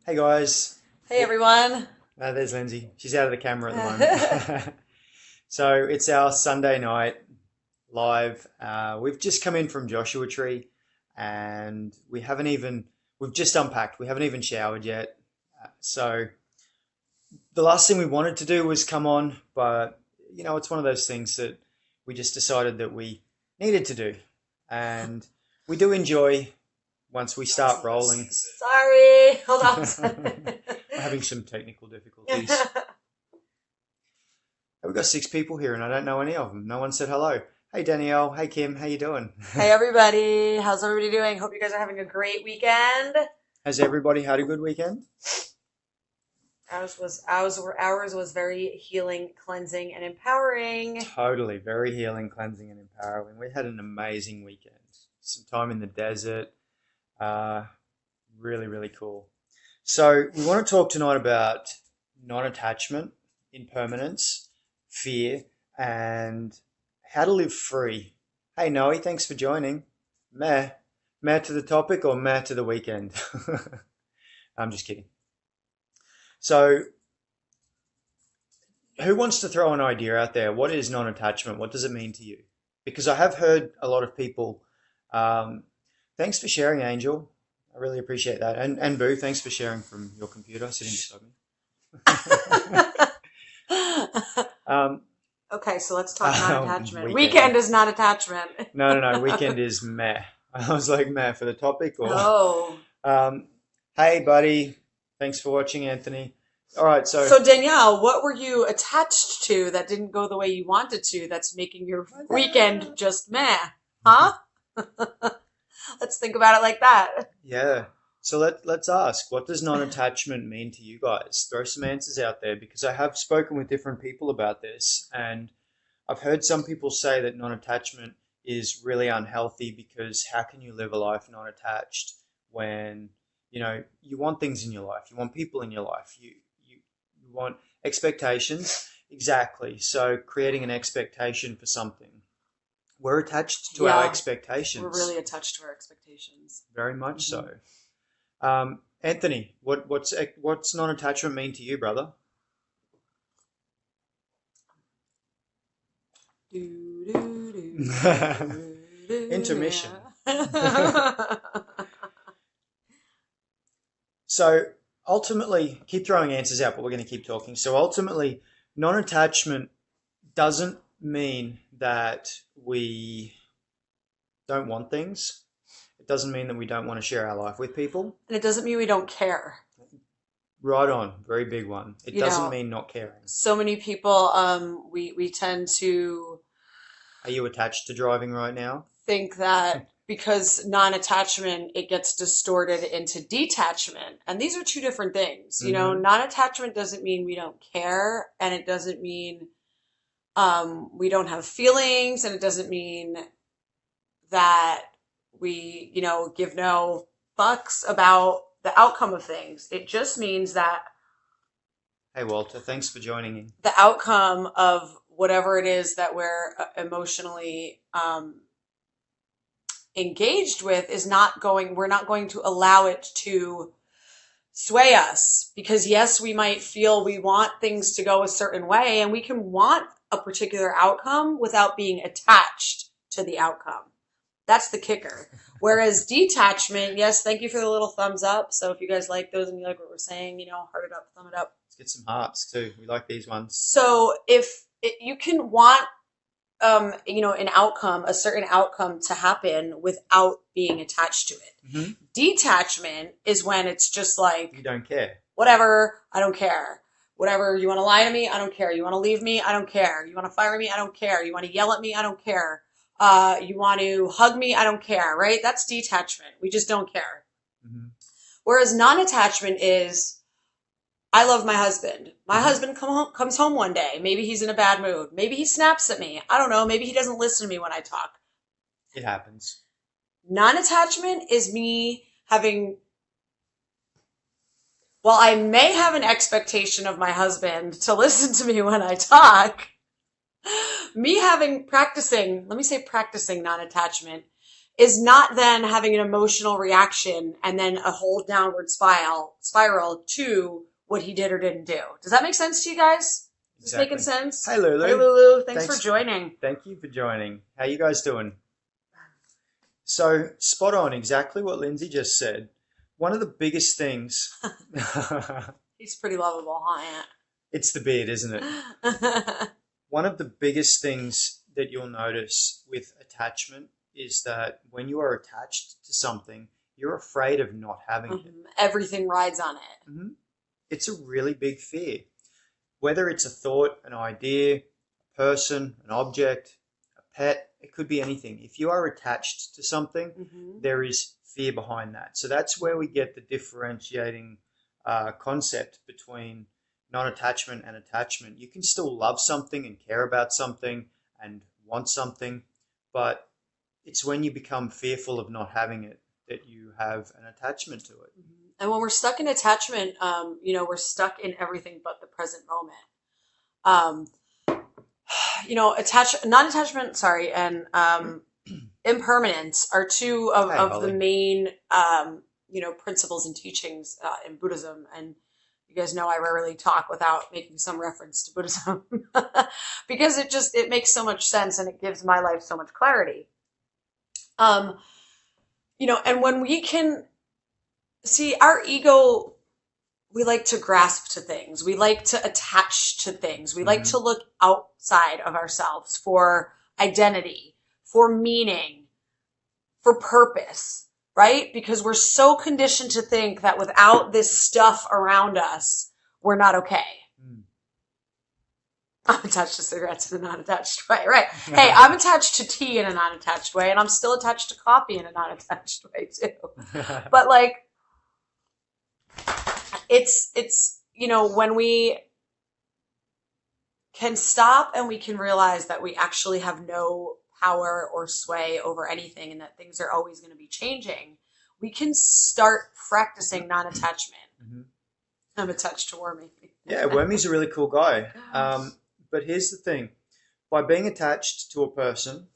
Hey guys. Hey everyone. There's Lindsay. She's out of the camera at the moment. So it's our Sunday night live. We've just come in from Joshua Tree and we've just unpacked. We haven't even showered yet. So the last thing we wanted to do was come on, but it's one of those things that we just decided that we needed to do. And we do enjoy once we start rolling. Sorry, hold on. We're having some technical difficulties. We've got 6 people here, and I don't know any of them. No one said hello. Hey Danielle. Hey Kim. How you doing? Hey everybody, how's everybody doing? Hope you guys are having a great weekend. Has everybody had a good weekend? Ours was very healing, cleansing, and empowering. Totally, very healing, cleansing, and empowering. We had an amazing weekend. Some time in the desert. Really, really cool. So we want to talk tonight about non-attachment, impermanence, fear, and how to live free. Hey Noe, thanks for joining. Meh. Meh to the topic or meh to the weekend? I'm just kidding. So who wants to throw an idea out there? What is non-attachment? What does it mean to you? Because I have heard a lot of people. Thanks for sharing, Angel. I really appreciate that. And Boo, thanks for sharing from your computer sitting beside me. Okay, so let's talk non-attachment. Weekend is not attachment. No. Weekend is meh. I was like meh for the topic. Or, Oh. Hey, buddy. Thanks for watching, Anthony. All right, So Danielle, what were you attached to that didn't go the way you wanted to? That's making your weekend just meh, huh? Let's think about it like that. Yeah. So let's ask, what does non-attachment mean to you guys? Throw some answers out there because I have spoken with different people about this, and I've heard some people say that non-attachment is really unhealthy because how can you live a life non-attached when you want things in your life, you want people in your life, you want expectations. Exactly. So creating an expectation for something. We're attached to our expectations. We're really attached to our expectations. Very much so. Anthony, what's non-attachment mean to you, brother? Intermission. So ultimately, keep throwing answers out, but we're going to keep talking. So ultimately, non-attachment doesn't mean that we don't want things. It doesn't mean that we don't want to share our life with people. And it doesn't mean we don't care. Right on. Very big one. It doesn't mean not caring. So many people, we tend to... Are you attached to driving right now? Think that because non-attachment, it gets distorted into detachment. And these are two different things. Mm-hmm. Non-attachment doesn't mean we don't care, and it doesn't mean we don't have feelings, and it doesn't mean that we, give no fucks about the outcome of things. It just means that... Hey, Walter, thanks for joining in. The outcome of whatever it is that we're emotionally engaged with we're not going to allow it to sway us. Because yes, we might feel we want things to go a certain way, and we can want a particular outcome without being attached to the outcome. That's the kicker. Whereas detachment, yes, thank you for the little thumbs up. So if you guys like those and you like what we're saying, heart it up, thumb it up. Let's get some hearts too. We like these ones. So you can want, an outcome, a certain outcome to happen without being attached to it. Mm-hmm. Detachment is when it's just like... You don't care. Whatever, I don't care. Whatever, you want to lie to me, I don't care. You want to leave me, I don't care. You want to fire me, I don't care. You want to yell at me, I don't care. You want to hug me, I don't care, right? That's detachment. We just don't care. Mm-hmm. Whereas non-attachment is... I love my husband. My husband comes home one day. Maybe he's in a bad mood. Maybe he snaps at me. I don't know. Maybe he doesn't listen to me when I talk. It happens. Non-attachment is me having... Well, I may have an expectation of my husband to listen to me when I talk. Practicing non-attachment is not then having an emotional reaction and then a whole downward spiral to what he did or didn't do. Does that make sense to you guys? Is this making sense? Hey, Lulu. Hey, Lulu. Thanks for joining. Thank you for joining. How you guys doing? So, spot on, exactly what Lindsay just said. One of the biggest things... He's pretty lovable, huh, Aunt? It's the beard, isn't it? One of the biggest things that you'll notice with attachment is that when you are attached to something, you're afraid of not having it. Everything rides on it. Mm-hmm. It's a really big fear. Whether it's a thought, an idea, a person, an object, a pet, it could be anything. If you are attached to something, there is fear behind that. So that's where we get the differentiating concept between non-attachment and attachment. You can still love something and care about something and want something, but it's when you become fearful of not having it that you have an attachment to it. And when we're stuck in attachment, we're stuck in everything but the present moment. Non-attachment, and impermanence are two of the main, principles and teachings in Buddhism. And you guys know I rarely talk without making some reference to Buddhism because it makes so much sense and it gives my life so much clarity. And when we can see our ego, we like to grasp to things. We like to attach to things. We like to look outside of ourselves for identity, for meaning, for purpose, right? Because we're so conditioned to think that without this stuff around us, we're not okay. I'm attached to cigarettes in a non-attached way, right? Hey, I'm attached to tea in a non-attached way, and I'm still attached to coffee in a non-attached way too. But it's when we can stop and we can realize that we actually have no power or sway over anything and that things are always going to be changing, we can start practicing non-attachment. I'm attached to Wormy. Yeah, Wormy's a really cool guy. But here's the thing. By being attached to a person,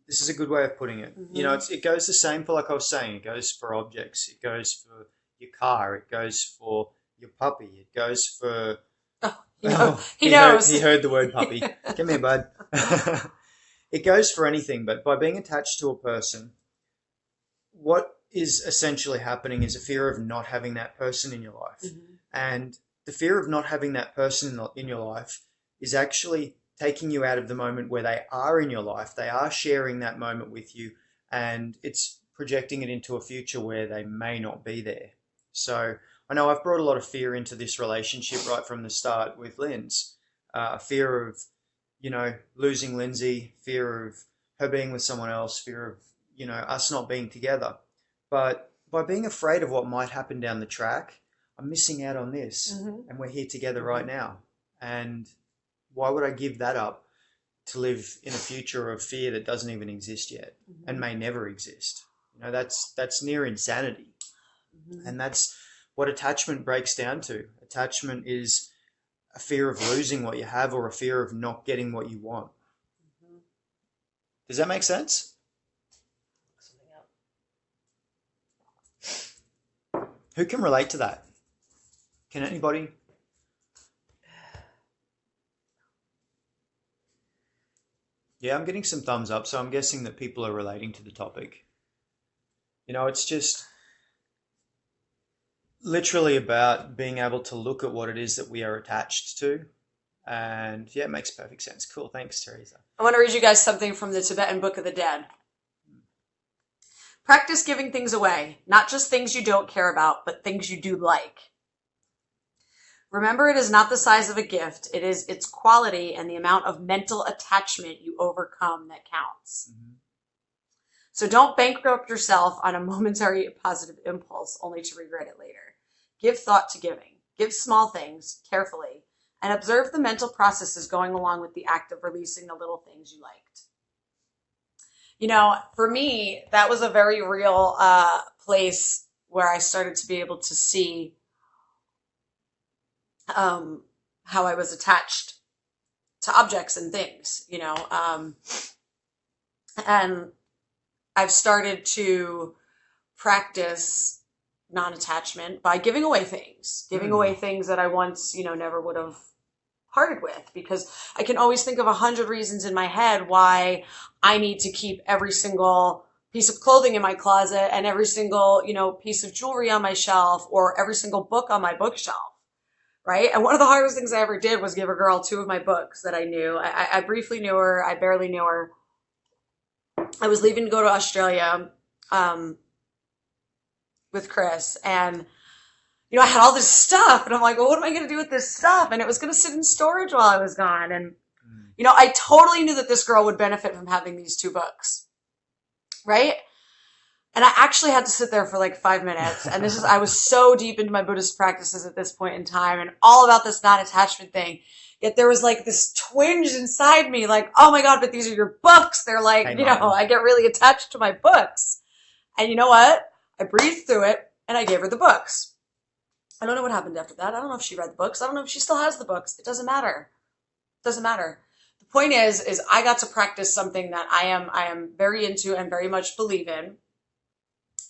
this is a good way of putting it. It goes the same for, like I was saying, it goes for objects. It goes for your car. It goes for your puppy. It goes for... He knows. He heard the word puppy. Come here, bud. It goes for anything, but by being attached to a person, what is essentially happening is a fear of not having that person in your life. And the fear of not having that person in your life is actually taking you out of the moment where they are in your life. They are sharing that moment with you, and it's projecting it into a future where they may not be there. So I know I've brought a lot of fear into this relationship right from the start with Linz. Fear of, losing Lindsay, fear of her being with someone else, fear of, us not being together. But by being afraid of what might happen down the track, I'm missing out on this, and we're here together right now. And why would I give that up to live in a future of fear that doesn't even exist yet and may never exist? That's near insanity. And that's what attachment breaks down to. Attachment is a fear of losing what you have or a fear of not getting what you want. Does that make sense? Who can relate to that? Can anybody? Yeah, I'm getting some thumbs up, so I'm guessing that people are relating to the topic. It's just literally about being able to look at what it is that we are attached to. And yeah, it makes perfect sense. Cool. Thanks, Teresa. I want to read you guys something from the Tibetan Book of the Dead. Practice giving things away, not just things you don't care about, but things you do like. Remember, it is not the size of a gift. It is its quality and the amount of mental attachment you overcome that counts. So don't bankrupt yourself on a momentary positive impulse only to regret it later. Give thought to giving. Give small things carefully and observe the mental processes going along with the act of releasing the little things you liked. For me, that was a very real place where I started to be able to see how I was attached to objects and things, and I've started to practice non-attachment by giving away things that I once, never would have parted with, because I can always think of 100 reasons in my head why I need to keep every single piece of clothing in my closet and every single, piece of jewelry on my shelf or every single book on my bookshelf. Right. And one of the hardest things I ever did was give a girl 2 of my books that I knew. I briefly knew her. I barely knew her. I was leaving to go to Australia with Chris, and I had all this stuff, and I'm like, well, what am I going to do with this stuff? And it was going to sit in storage while I was gone. And I totally knew that this girl would benefit from having these 2 books, right? And I actually had to sit there for like 5 minutes. And I was so deep into my Buddhist practices at this point in time and all about this non-attachment thing. Yet there was like this twinge inside me, like, oh my God, but these are your books. They're like, I get really attached to my books. And you know what? I breathed through it and I gave her the books. I don't know what happened after that. I don't know if she read the books. I don't know if she still has the books. It doesn't matter. It doesn't matter. The point is I got to practice something that I am very into and very much believe in.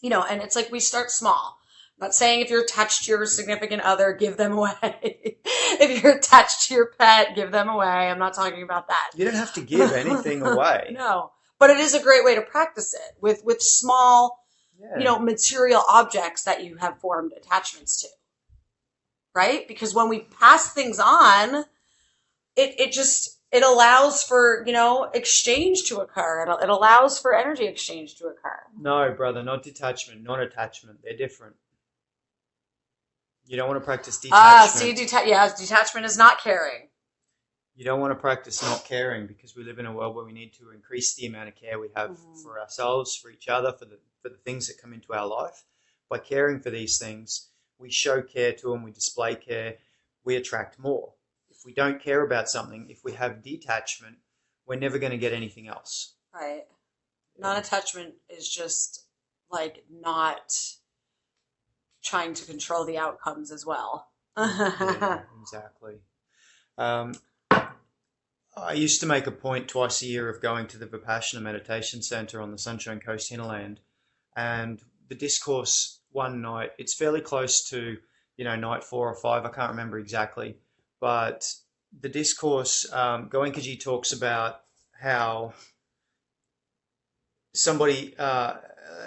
And it's like we start small. I'm not saying if you're attached to your significant other, give them away. If you're attached to your pet, give them away. I'm not talking about that. You don't have to give anything away. No. But it is a great way to practice it with small, material objects that you have formed attachments to. Right? Because when we pass things on, it allows for, exchange to occur. It allows for energy exchange to occur. No, brother, not detachment, non-attachment. They're different. You don't want to practice detachment. Detachment is not caring. You don't want to practice not caring, because we live in a world where we need to increase the amount of care we have for ourselves, for each other, for the things that come into our life. By caring for these things, we show care to them, we display care, we attract more. If we don't care about something, if we have detachment, we're never going to get anything else. Right. Non-attachment is just like not trying to control the outcomes as well. Yeah, exactly. I used to make a point twice a year of going to the Vipassana Meditation Center on the Sunshine Coast hinterland, and the discourse one night, it's fairly close to, night 4 or 5, I can't remember exactly, but the discourse, Goenkaji talks about how somebody, a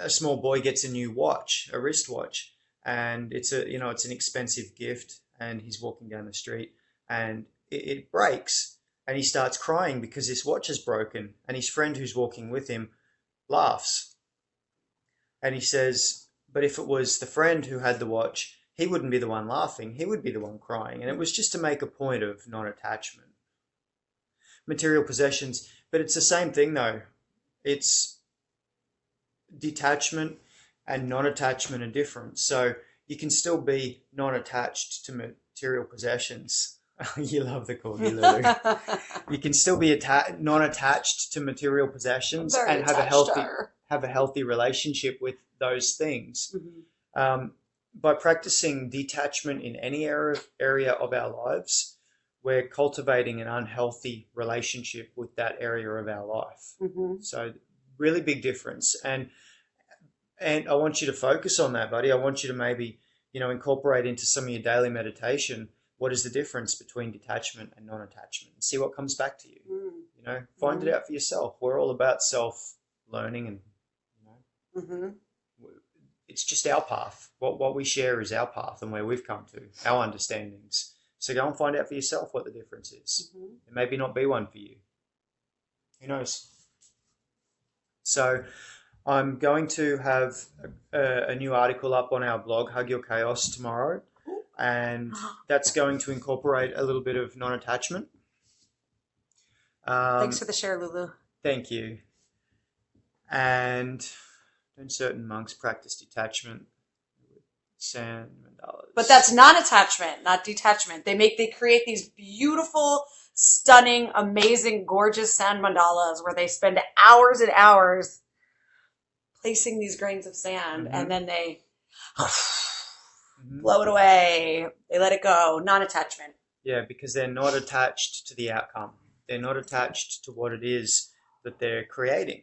small boy gets a new watch, a wristwatch, and it's an expensive gift, and he's walking down the street and it breaks, and he starts crying because this watch is broken, and his friend who's walking with him laughs, and he says, but if it was the friend who had the watch, he wouldn't be the one laughing, he would be the one crying. And it was just to make a point of non-attachment. Material possessions, but it's the same thing though. It's detachment and non-attachment are different. So you can still be non-attached to material possessions. You love the corgi, Lulu. You can still be non-attached to material possessions and have a healthy relationship with those things. By practicing detachment in any area of our lives, we're cultivating an unhealthy relationship with that area of our life. So really big difference. And I want you to focus on that, buddy. I want you to maybe, incorporate into some of your daily meditation, what is the difference between detachment and non-attachment, and see what comes back to you. Find it out for yourself. We're all about self-learning, and, it's just our path. What we share is our path and where we've come to, our understandings. So go and find out for yourself what the difference is. It maybe not be one for you. Who knows? So I'm going to have a new article up on our blog, Hug Your Chaos, tomorrow. And that's going to incorporate a little bit of non-attachment. Thanks for the share, Lulu. Thank you. And certain monks practice detachment with sand mandalas. But that's non-attachment, not detachment. They create these beautiful, stunning, amazing, gorgeous sand mandalas where they spend hours and hours placing these grains of sand, and then they blow it away. They let it go. Non-attachment. Yeah, because they're not attached to the outcome. They're not attached to what it is that they're creating.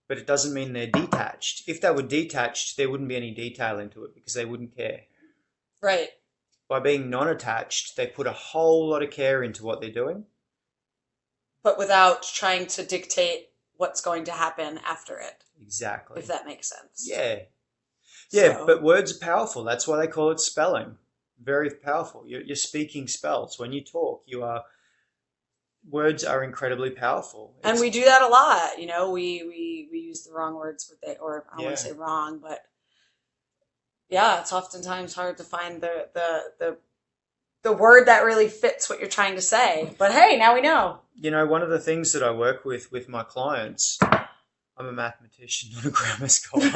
but it doesn't mean they're detached. If they were detached, there wouldn't be any detail into it because they wouldn't care. Right. By being non-attached, they put a whole lot of care into what they're doing. But without trying to dictate what's going to happen after it. Exactly. If that makes sense. Yeah. Yeah, So. but words are powerful. That's why they call it spelling. Very powerful. You're speaking spells. When you talk, words are incredibly powerful. And we do that a lot. You know, we use the wrong words, or I don't want to say wrong, but yeah, it's oftentimes hard to find the word that really fits what you're trying to say. But hey, now we know. You know, one of the things that I work with my clients, I'm a mathematician, not a grammar scholar.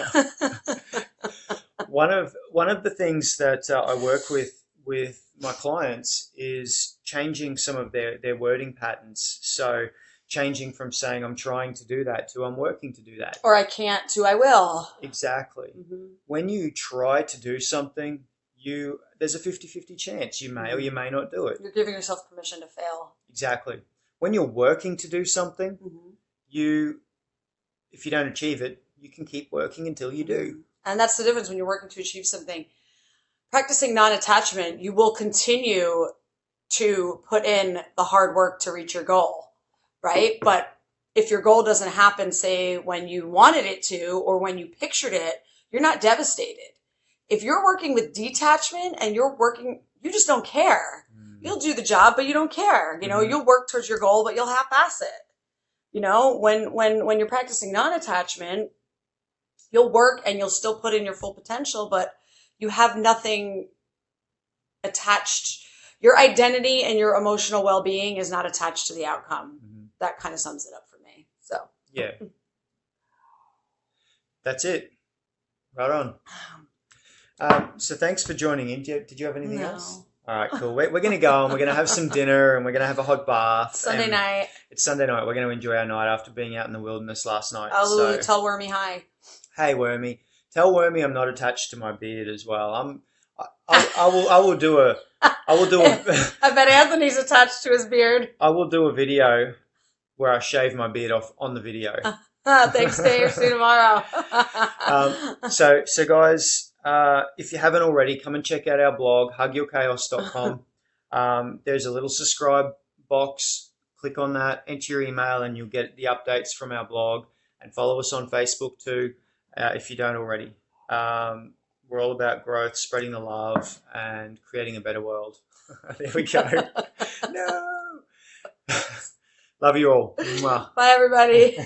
One of the things that I work with my clients is changing some of their wording patterns. So changing from saying I'm trying to do that to I'm working to do that. Or I can't to I will. Exactly. Mm-hmm. When you try to do something, there's a 50-50 chance you may or you may not do it. You're giving yourself permission to fail. Exactly. When you're working to do something, if you don't achieve it, you can keep working until you do. And that's the difference when you're working to achieve something. Practicing non-attachment, you will continue to put in the hard work to reach your goal, right? But if your goal doesn't happen, say, when you wanted it to or when you pictured it, you're not devastated. If you're working with detachment and you just don't care. You'll do the job, but you don't care. You know, you'll work towards your goal, but you'll half-ass it. You know, when you're practicing non-attachment, you'll work and you'll still put in your full potential, but you have nothing attached. Your identity and your emotional well-being is not attached to the outcome. That kind of sums it up for me. So yeah, that's it. Right on. So thanks for joining in. Did you have anything else? All right, cool. We're going to go and we're going to have some dinner and we're going to have a hot bath. Sunday night. It's Sunday night. We're going to enjoy our night after being out in the wilderness last night. Oh, Lulu, tell Wormy hi. Hey, Wormy. Tell Wormy I'm not attached to my beard as well. I will do a. I bet Anthony's attached to his beard. I will do a video where I shave my beard off on the video. Thanks, Dave. See you tomorrow. So guys, if you haven't already, come and check out our blog, hugyourchaos.com. There's a little subscribe box. Click on that, enter your email, and you'll get the updates from our blog. And follow us on Facebook too, if you don't already. We're all about growth, spreading the love, and creating a better world. There we go. No. Love you all. Mwah. Bye, everybody.